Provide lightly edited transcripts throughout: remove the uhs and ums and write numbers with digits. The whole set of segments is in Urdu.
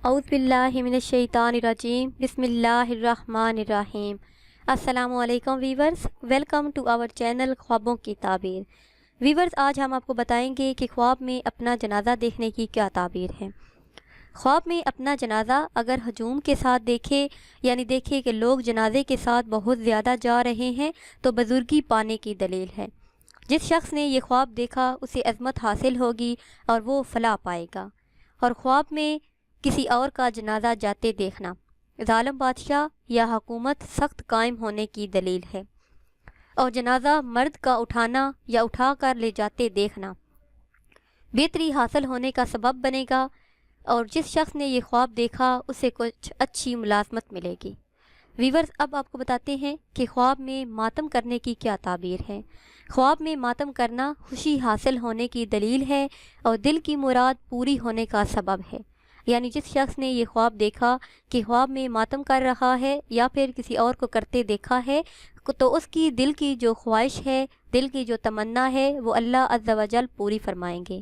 اعوذ باللہ من الشیطان الرجیم بسم اللہ الرحمن الرحیم۔ السلام علیکم viewers, welcome to our channel خوابوں کی تعبیر۔ ویورز، آج ہم آپ کو بتائیں گے کہ خواب میں اپنا جنازہ دیکھنے کی کیا تعبیر ہے۔ خواب میں اپنا جنازہ اگر ہجوم کے ساتھ دیکھے، یعنی دیکھے کہ لوگ جنازے کے ساتھ بہت زیادہ جا رہے ہیں، تو بزرگی پانے کی دلیل ہے۔ جس شخص نے یہ خواب دیکھا اسے عظمت حاصل ہوگی اور وہ فلاح پائے گا۔ اور خواب میں کسی اور کا جنازہ جاتے دیکھنا ظالم بادشاہ یا حکومت سخت قائم ہونے کی دلیل ہے، اور جنازہ مرد کا اٹھانا یا اٹھا کر لے جاتے دیکھنا بہتری حاصل ہونے کا سبب بنے گا، اور جس شخص نے یہ خواب دیکھا اسے کچھ اچھی ملازمت ملے گی۔ ویورز، اب آپ کو بتاتے ہیں کہ خواب میں ماتم کرنے کی کیا تعبیر ہے۔ خواب میں ماتم کرنا خوشی حاصل ہونے کی دلیل ہے اور دل کی مراد پوری ہونے کا سبب ہے۔ یعنی جس شخص نے یہ خواب دیکھا کہ خواب میں ماتم کر رہا ہے یا پھر کسی اور کو کرتے دیکھا ہے، تو اس کی دل کی جو خواہش ہے، دل کی جو تمنا ہے، وہ اللہ عز و جل پوری فرمائیں گے۔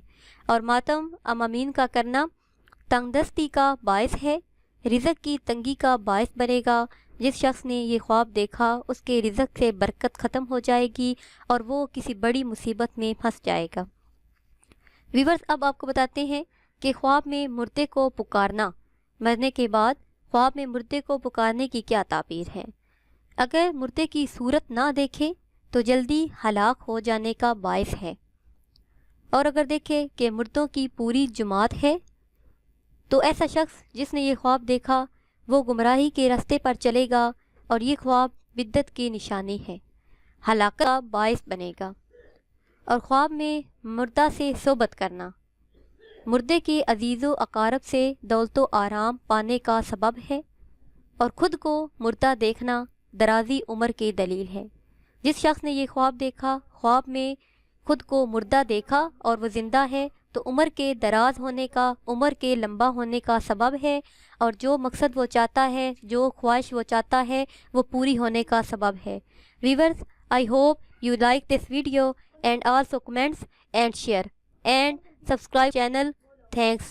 اور ماتم امامین کا کرنا تنگ دستی کا باعث ہے، رزق کی تنگی کا باعث بنے گا۔ جس شخص نے یہ خواب دیکھا اس کے رزق سے برکت ختم ہو جائے گی اور وہ کسی بڑی مصیبت میں پھنس جائے گا۔ ویورز، اب آپ کو بتاتے ہیں کہ خواب میں مردے کو پکارنا، مرنے کے بعد خواب میں مردے کو پکارنے کی کیا تعبیر ہے۔ اگر مردے کی صورت نہ دیکھے تو جلدی ہلاک ہو جانے کا باعث ہے، اور اگر دیکھے کہ مردوں کی پوری جماعت ہے تو ایسا شخص جس نے یہ خواب دیکھا وہ گمراہی کے راستے پر چلے گا، اور یہ خواب بدعت کی نشانی ہے، ہلاکت کا باعث بنے گا۔ اور خواب میں مردہ سے صحبت کرنا مردے کے عزیز و اقارب سے دولت و آرام پانے کا سبب ہے، اور خود کو مردہ دیکھنا درازی عمر کی دلیل ہے۔ جس شخص نے یہ خواب دیکھا، خواب میں خود کو مردہ دیکھا اور وہ زندہ ہے، تو عمر کے دراز ہونے کا، عمر کے لمبا ہونے کا سبب ہے، اور جو مقصد وہ چاہتا ہے، جو خواہش وہ چاہتا ہے، وہ پوری ہونے کا سبب ہے۔ Viewers, I hope you like this video and also comments and share and subscribe channel. Thanks.